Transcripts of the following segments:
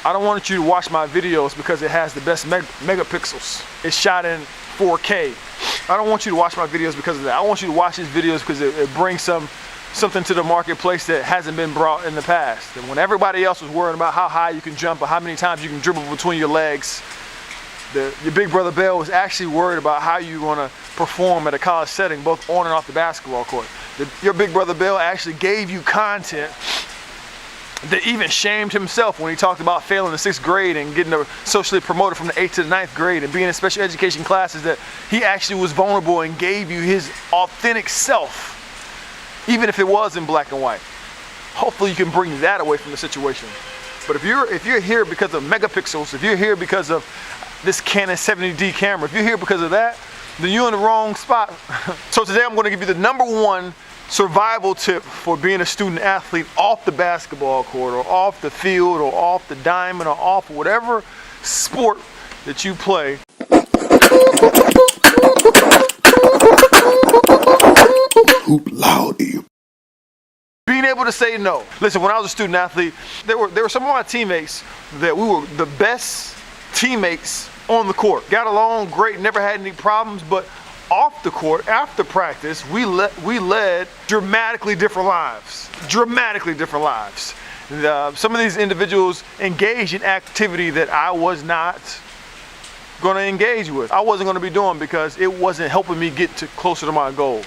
I don't want you to watch my videos because it has the best megapixels. It's shot in 4K. I don't want you to watch my videos because of that. I want you to watch these videos because it brings something to the marketplace that hasn't been brought in the past. And when everybody else was worrying about how high you can jump or how many times you can dribble between your legs, your big brother Bell was actually worried about how you're going to perform at a college setting, both on and off the basketball court. Your big brother Bell actually gave you content that even shamed himself when he talked about failing the 6th grade and getting socially promoted from the 8th to the 9th grade and being in special education classes, that he actually was vulnerable and gave you his authentic self, even if it was in black and white. Hopefully you can bring that away from the situation. But if you're here because of megapixels, if you're here because of this Canon 70D camera, if you're here because of that, then you're in the wrong spot. So today I'm going to give you the #1 survival tip for being a student athlete off the basketball court or off the field or off the diamond or off whatever sport that you play. Hoop loudy. Being able to say no. Listen, when I was a student athlete, there were some of my teammates that we were the best teammates on the court. Got along great, never had any problems, but off the court, after practice, we led dramatically different lives. Dramatically different lives. Some of these individuals engaged in activity that I was not going to engage with. I wasn't going to be doing because it wasn't helping me get closer to my goal.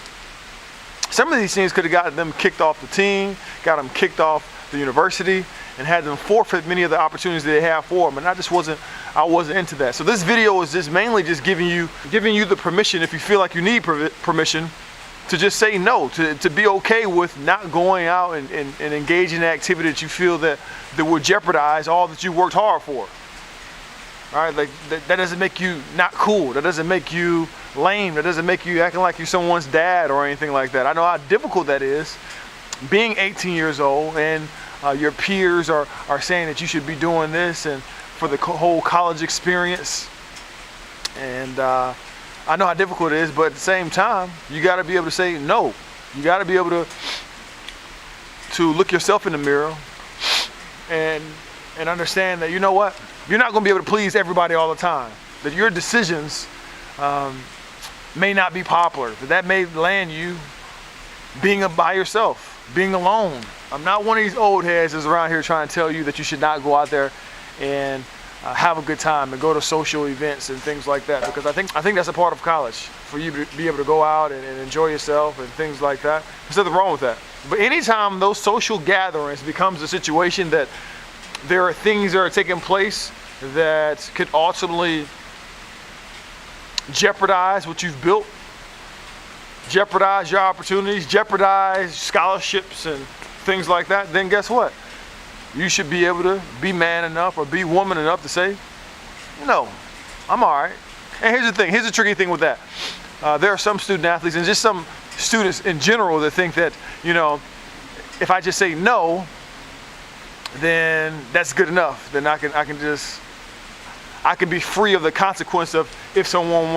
Some of these things could have gotten them kicked off the team, got them kicked off the university, and had them forfeit many of the opportunities that they have for them. And I wasn't into that. So this video is just mainly just giving you the permission, if you feel like you need permission, to just say no, to be okay with not going out and engaging in activity that you feel that would jeopardize all that you worked hard for. All right, like that doesn't make you not cool. That doesn't make you lame. That doesn't make you acting like you're someone's dad or anything like that. I know how difficult that is, being 18 years old and your peers are saying that you should be doing this and for the whole college experience. And I know how difficult it is, but at the same time, you got to be able to say no. You got to be able to look yourself in the mirror and understand that, you know what, you're not going to be able to please everybody all the time. That your decisions may not be popular. That may land you being by yourself, being alone. I'm not one of these old heads that's around here trying to tell you that you should not go out there and have a good time and go to social events and things like that, because I think that's a part of college, for you to be able to go out and enjoy yourself and things like that. There's nothing wrong with that. But anytime those social gatherings becomes a situation that there are things that are taking place that could ultimately jeopardize what you've built, jeopardize your opportunities, jeopardize scholarships and things like that, then guess what? You should be able to be man enough or be woman enough to say, no, I'm all right. And here's the thing, here's the tricky thing with that. There are some student athletes and just some students in general that think that, you know, if I just say no, then that's good enough. Then I can be free of the consequence of if someone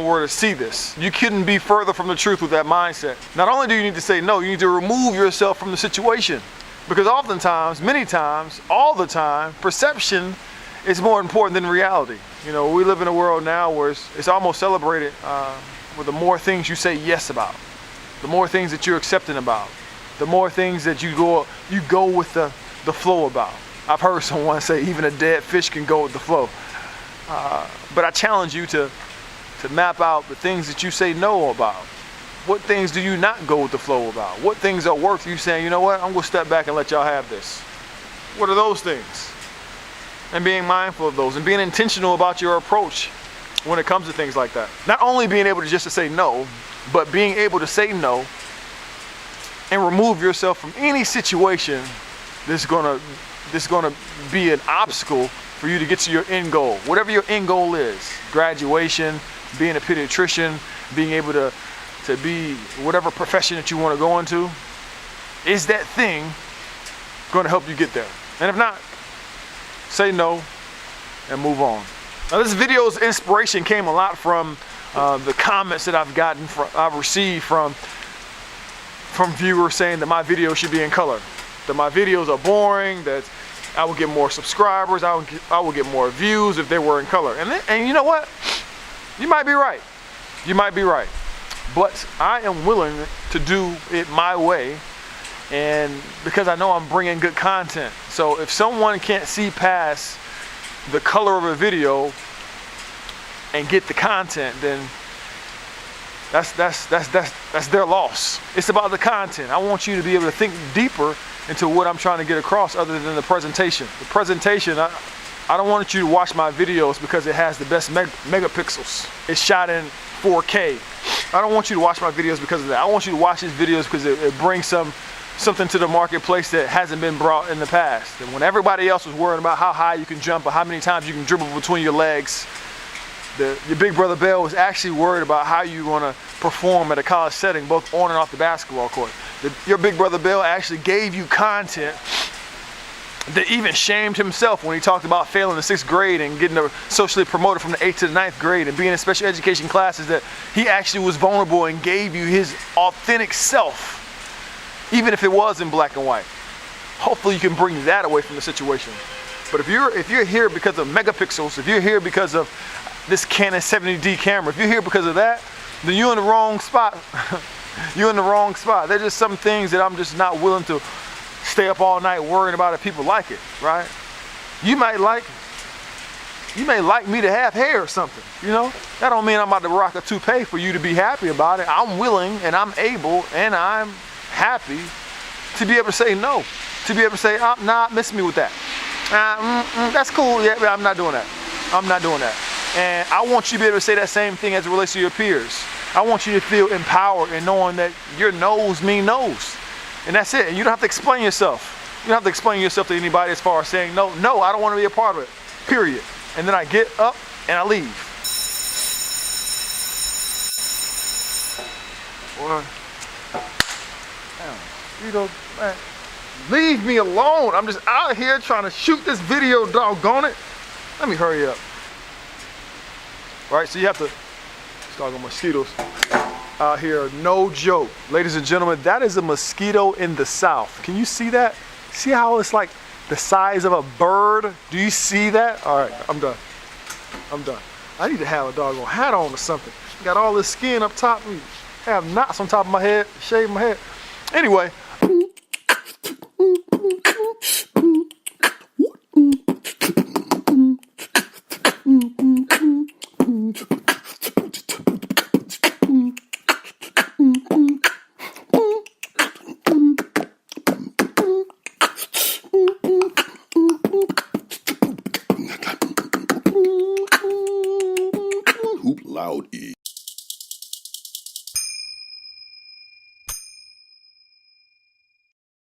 were to see this. You couldn't be further from the truth with that mindset. Not only do you need to say no, you need to remove yourself from the situation. Because oftentimes, many times, all the time, perception is more important than reality. You know, we live in a world now where it's almost celebrated with the more things you say yes about, the more things that you're accepting about, the more things that you go with the flow about. I've heard someone say even a dead fish can go with the flow. But I challenge you to map out the things that you say no about. What things do you not go with the flow about? What things are worth you saying, you know what, I'm going to step back and let y'all have this? What are those things? And being mindful of those and being intentional about your approach when it comes to things like that. Not only being able to say no, but being able to say no and remove yourself from any situation that's gonna be an obstacle for you to get to your end goal. Whatever your end goal is, graduation, being a pediatrician, being able to be whatever profession that you want to go into, is that thing going to help you get there? And if not, say no and move on. Now this video's inspiration came a lot from the comments that I've received from viewers saying that my videos should be in color, that my videos are boring, that I would get more subscribers. I would get more views if they were in color. And you know what? You might be right. You might be right. But I am willing to do it my way, and because I know I'm bringing good content. So if someone can't see past the color of a video and get the content, then that's their loss. It's about the content. I want you to be able to think deeper into what I'm trying to get across other than the presentation. The presentation, I don't want you to watch my videos because it has the best megapixels. It's shot in 4K. I don't want you to watch my videos because of that. I want you to watch these videos because it brings something to the marketplace that hasn't been brought in the past. And when everybody else was worrying about how high you can jump or how many times you can dribble between your legs, your big brother Bill was actually worried about how you want to perform at a college setting, both on and off the basketball court. Your big brother Bill actually gave you content that even shamed himself when he talked about failing the 6th grade and getting socially promoted from the 8th to the 9th grade and being in special education classes, that he actually was vulnerable and gave you his authentic self, even if it was in black and white. Hopefully you can bring that away from the situation. But if you're here because of megapixels, if you're here because of this Canon 70D camera, if you're here because of that, then you're in the wrong spot. You're in the wrong spot. There's just some things that I'm just not willing to stay up all night worrying about if people like it, right? You may like me to have hair or something, you know? That don't mean I'm about to rock a toupee for you to be happy about it. I'm willing and I'm able and I'm happy to be able to say no. To be able to say, nah, miss me with that. That's cool, yeah, but I'm not doing that. I'm not doing that. And I want you to be able to say that same thing as it relates to your peers. I want you to feel empowered and knowing that your no's mean no's. And that's it. And you don't have to explain yourself. You don't have to explain yourself to anybody as far as saying, no, I don't want to be a part of it, period. And then I get up and I leave. Boy, you know, man, leave me alone. I'm just out here trying to shoot this video, doggone it. Let me hurry up. All right, so you have to, doggone mosquitoes out here, no joke. Ladies and gentlemen, that is a mosquito in the South. Can you see that? See how it's like the size of a bird? Do you see that? All right, I'm done. I'm done. I need to have a doggone hat on or something. Got all this skin up top. I have knots on top of my head, shave my head. Anyway. Hoop loud E.